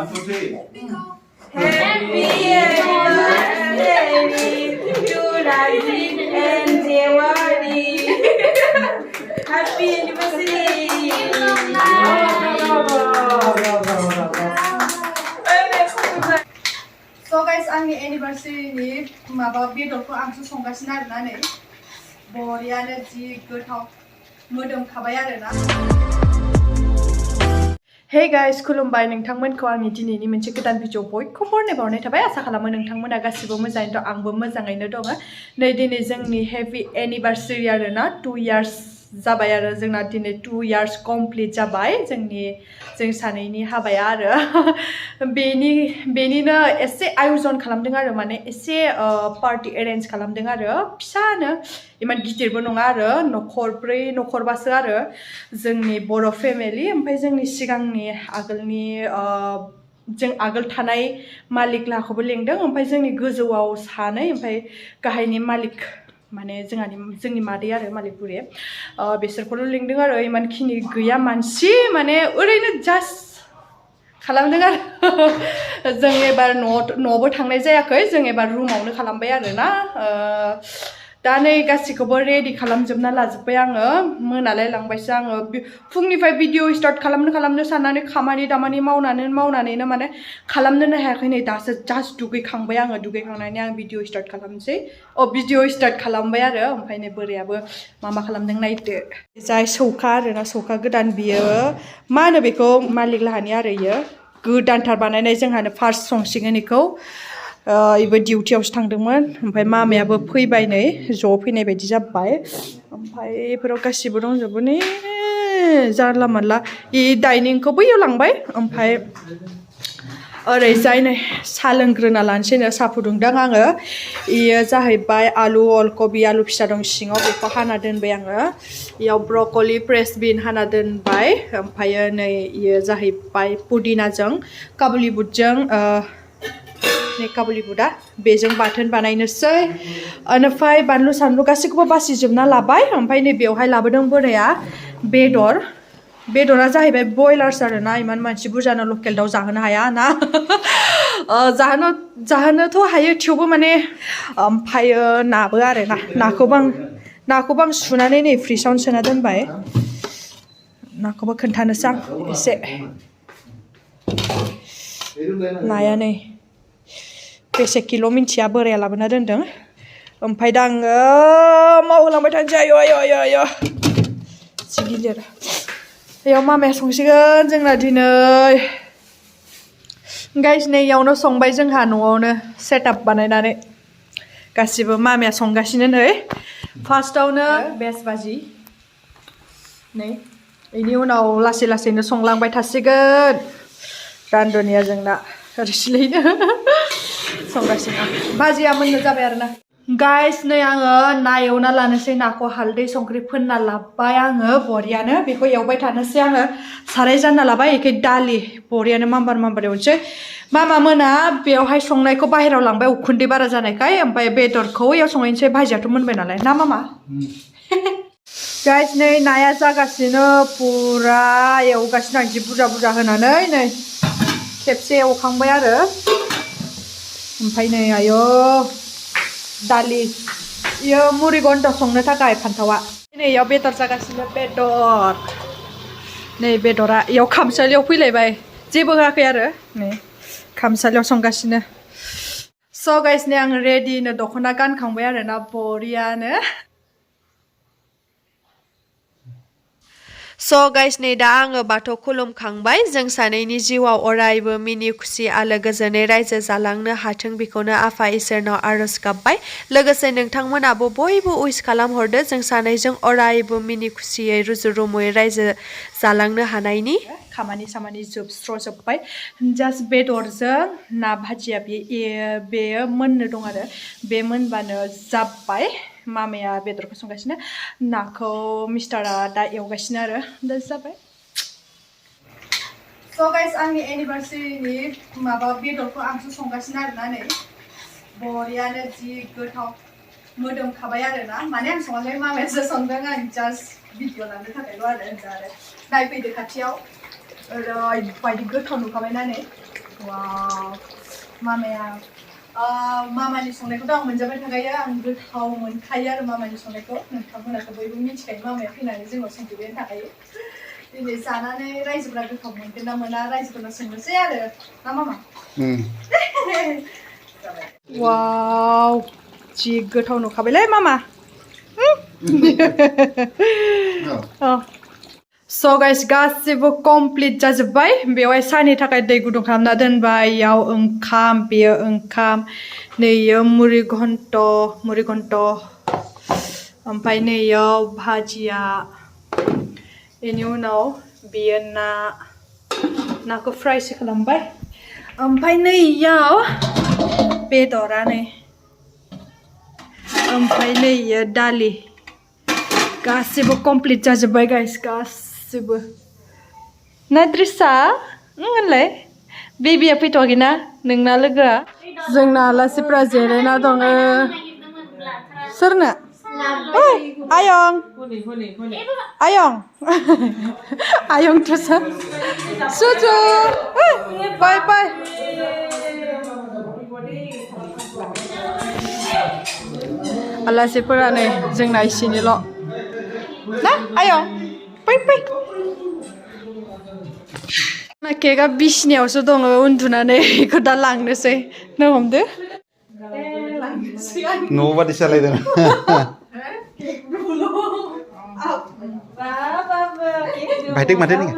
1, 2, 3. Happy anniversary to Rajiv and Dewari. Happy anniversary. So guys, आंनि anniversary-नि माबा बेदरखौ आंसो संगासिनो आरोना नै बरियानो जि गोथाव मोदोमखाबाय आरोना Hey guys, खुलुमबाय नोंथांमोनखौ आंनि दिनैनि मोनसे गोदान भिडिअ बयखौबो बरनायबावनाय थाबाय आसा खालामो नोंथांमोना गासिबो मोजाङैनो दं आंबो मोजाङैनो दङ नै दिनै जोंनि हेपि एनिभार्सारि आरोना 2 इयार्स जाबाय आरो जोंना दिनै 2 इयार्स कमप्लिट जाबाय जों सानैनि हाबाया आरो बेनिनो एसे आयोजन खालामदों आरो माने एसे पार्टी एरेन्ज खालामदों आरो फिसानो इमान गिदिरबो नङा आरो नखरब्रै नखरबासो आरो जोंनि बर' फेमिलि ओमफ्राय जोंनि सिगांनि आगोलनि जों आगोल थानाय मालिक लाखौबो लेंदों ओमफ्राय जोंनि गोजौआव सानै ओमफ्राय गाहायनि मालिक माने जोंनि मादै आरो मालिक बुरि बिसोरखौल' लिंदों आरो इमानखिनि गैया मानसि माने ओरैनो जास्ट खालामदों आरो जों एबार न'बो थांनाय जायाखै जों एबार रुमावनो खालामबाय आरोना दा नै गासिखौबो रेडि खालामजोबना लाजोब्बाय आङो मोनालाय लांबायसो आङो फुंनिफ्राय भिडिअ स्टार्ट खालामनो साननानै खामानि दामानि मावनानैनो माने खालामनोनो हायाखै नै दासो जास्ट दुगैखांबाय आङो दुगैखांनानै आं भिडिअ स्टार्ट खालामनोसै भिडिअ स्टार्ट खालामबाय आरो ओमफ्राय नै बोरायाबो मा खालामदों नायदो जाय सौखा आरोना सौखा गोदान बियो मा होनो बेखौ मालिक लाहानि आरो इयो गोदानथार बानायनाय जोंहानो फार्स्ट संसिगोन बेखौ इबो डिउटियावसो थांदोंमोन ओमफ्राय मामायाबो फैबाय नै ज' फैनाय बायदि जाबाय ओमफ्राय बेफोराव गासिबो दंजोबो नै जानला मानला डाइनिंखौ बैयाव लांबाय ओमफ्राय ओरैजाय नै साहा लोंग्रोना लानोसैनो साहा फुदुंदों आङो इयो जाहैबाय आलु अलकबि आलु फिसा दं सिङाव बेखौ हाना दोनबाय आङो इयाव ब्रकलि फ्रेस बिन हाना दोनबाय ओमफ्रायो नै इयो जाहैबाय पुदिनाजों काबुलि बुटजों नै काबुलि बुटा बेजों बाथोन बानायनोसै ओमफ्राय बानलु सानलु गासैखौबो बासिजोबना लाबाय ओमफ्राय नै बेवहाय लाबोदों बोराया बेदरा जाहैबाय बयलार्स आरोना इमान मानसि बुरजानो लकेल दाउ जाहोनो हाया ना जाहोनोथ' हायो थेवबो माने ओमफ्रायो नाबो आरोना नाखौबो आं सुनानै नै फ्रिजआवनो सोना दोनबाय नाखौबो खोन्थानोसै आं एसे नाया नै बेसे किल' मिन्थिया बोराया लाबोना दोनदों ओमफ्राय दा आङो मावहोलांबाय थानोसै आय' जि गिलिर बेयाव मामाया संसिगोन जोंना दिनै गाइस नै इयावनो संबाय जोंहा न'आवनो सेटआप बानायनानै गासिबो मामाया संगासिनो नै फार्स्टआवनो बेस बाजि नै बेनि उनाव लासै लासैनो संलांबाय थासिगोन रान्धनिया जोंना रिसिलैनो संगासिनो भाजिया मोननो जाबाय आरोना गाइस नै आङो ना एवना लानोसै नाखौ हालदै संख्रि फोनना लाबाय आङो बरियानो बेखौ एवबाय थानोसै आङो साराय जानना लाबाय एखे दालि बरियानो माम्बार एवनोसै मामा मोना बेवहाय संनायखौ बाहेरायाव लांबाय उखुन्दै बारा जानायखाय ओमफ्राय बेदरखौ एयाव संहैनोसै भाजियाथ' मोनबाय नालाय ना मामा गाइस नै नाया जागासिनो पुरा एवगासिनो आं जि बुरजा होनानै नै खेबसे एवखांबाय आरो ओमफ्राय नै आयौ दालि इयो मुरि गन्थ संनो थाखाय फान्थावा नै इयाव बेदर जागासिनो बेदर नै बेदरा इयाव खामसालियाव फैलायबाय जेबो होआखै आरो नै खामसालियाव संगासिनो स' गाइस नै आं रेडिनो दख'ना गानखांबाय आरोना बरियानो स' गाइस नै दा आङो बाथौ खुलुमखांबाय जों सानैनि जिउआव अरायबो मिनि खुसि आलो गोजोनै रायजो जालांनो हाथों बेखौनो आफा इसोरनाव आर'ज गाबबाय लोगोसे नोंथांमोनाबो बयबो उइस खालामहरदो जों सानैजों अरायबो मिनि खुसियै रुजु रुमुयै रायजो जालांनो हानायनि खामानि सामानि जोबस्र'जोब्बाय जास्ट बेदरजों ना भाजिया बेयो मोननो दं आरो बे मोनबानो जाबाय मामाया बेदरखौ संगासिनो नाखौ मिस्टारा दा एवगासिनो आरो दा जाबाय स' गाइस आंनि एनिभार्सारिनि माबा बेदरखौ आंसो संगासिनो आरोना नै बरियानो जि गोथाव मोदोमखाबाय आरोना माने आं सङाखै मामायासो संदों आं जास्ट भिडिअ लानो थाखायल' आरो नायफैदो खाथियाव ओरैबायदि गोथाव नुखाबायना नै Wow. Mamaya. Mamani संनायखौथ' आं मोनजाबाय थाखायो आं गोथाव मोनखायो आरो मामानि संनायखौ नोंथांमोनाथ' बयबो मिथिखायो मामाया फैनानै जोंनाव संफैबाय थाखायो दिनै जानानै रायजोफोरा गोथाव मोनगोन ना मोना रायजोफोरनाव सोंनोसै आरो ना मामा वाव जि गोथाव नुखाबायलै मामा So guys गासिबो कमप्लिट जाजोब्बाय बेवहाय सानि थाखाय दै गुदुं खालामना दोनबाय याव ओंखाम बेयो ओंखाम नैयो मुरि घन्ट ओमफ्राय नैयाव भाजिया बेनि उनाव बेयो नाखौ फ्रायसो खालामबाय ओमफ्राय नैयाव बेदरा नै ओमफ्राय नैयो दालि गासिबो कमप्लिट जाजोब्बाय गाइस गासिबो ना द्रिसा होनलाय बेबिया फैथ'वाखैना नोंना लोगोआ जोंना आलासिफ्रा जिरायना दङ सोरनो आयं आयं आयं द्रिसा सुजु बाय बाय आलासिफोरा नै जोंना इसेनिल' ना आयं फै फै केकआ बिसिनायावसो दङ उन्दुनानै बेखौ दा लांनोसै नों हमदो न'आव बादि सालायदों भाइटिक माथो nih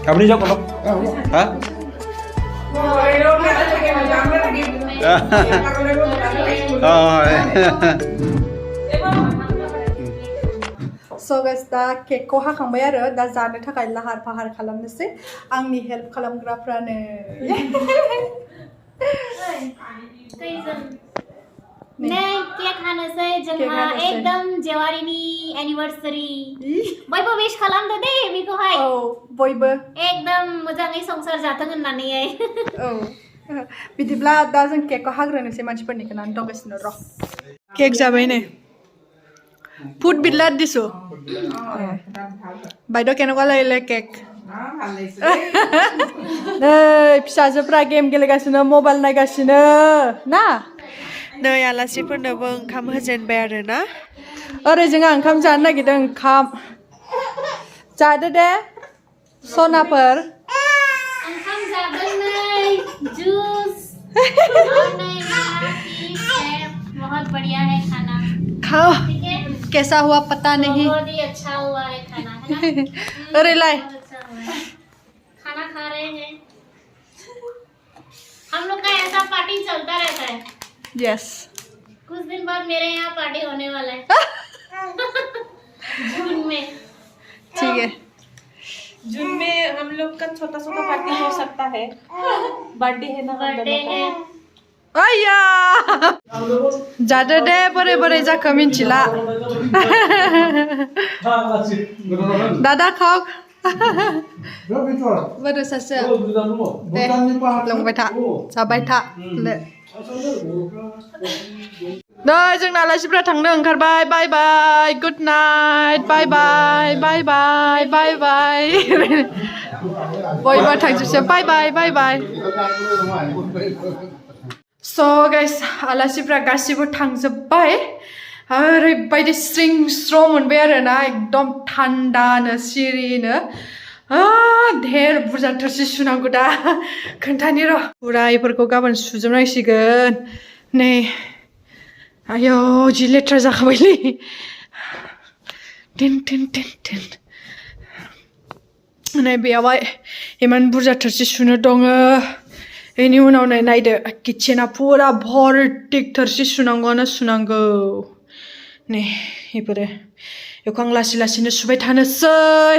Kamu nih jawab hah? So guys दा केकखौ हाखांबाय आरो दा जानो थाखाय लाहार फाहार खालामनोसै आंनि हेल्प खालामग्राफ्रानो Neng cake hanasai जोंहा एकदम जेवारिनि एनिवर्सरी बयबो विश खालामदो दे बेखौहाय औ बयबो एकदम मोजाङै संसार जाथों होननानैहाय औ बिदिब्ला दा जों केकखौ हाग्रोनोसै मानसिफोरनिखौ नानै दंगासिनो र' केक जाबाय नै ফুড বিলাত দিছো বাইদেউ কেনেকুৱা লাগিলে কেক फिसाजोफ्रा गेम गेलेगासिनो मबाइल नायगासिनो ना नै आलासिफोरनोबो ओंखाम होजेनबाय आरो ना ओरै जोंहा ओंखाम जानो नागिरदों ओंखाम जादो दे सनाफोर ओंखाम जादों नै जूस और नहीं बहुत बढ़िया है खाना खाओ ठीक है कैसा हुआ पता नहीं बहुत ही अच्छा हुआ है खाना है ना अरे लाए खाना खा रहे हैं हम लोग का ऐसा पार्टी चलता रहता है यस कुछ दिन बाद मेरे यहाँ पार्टी होने वाला है जून में ठीक है जून में हम लोग का छोटा पार्टी हो सकता है बर्थडे है ना बर्थडे है आया जादो दे बोरै बोरै जाखो मिन्थिला दादा खाओ बोरो सासे दे लोंबाय था जाबाय था नै जोंना आलासिफ्रा थांनो ओंखारबाय बाय बाय गुड नाइट बाय बाय बाय बाय बाय बाय बयबो थांजोबसै बाय बाय बाय बाय स' गाइस आलासिफ्रा गासिबो थांजोब्बाय ओरैबायदि स्रिं स्र' मोनबाय आरोना एकदम थान्दानो सिरिनो धेर बुरजा थोरसि सुनांगौ दा खोन्थानि र' फुरा इफोरखौ गाबोन सुजोबनांसिगोन नै आयौ जि लेथ्रा जाखाबायलै टेन टेन टेन टेन नै बेयावहाय इमान बुरजा थोरसि सुनो दङ बेनि उनाव नै नायदो किचेना फुरा भर्टिक थोरसि सुनांगौआनो सुनांगौ नै इफोरो बेखौ आं लासै लासैनो सुबाय थानोसै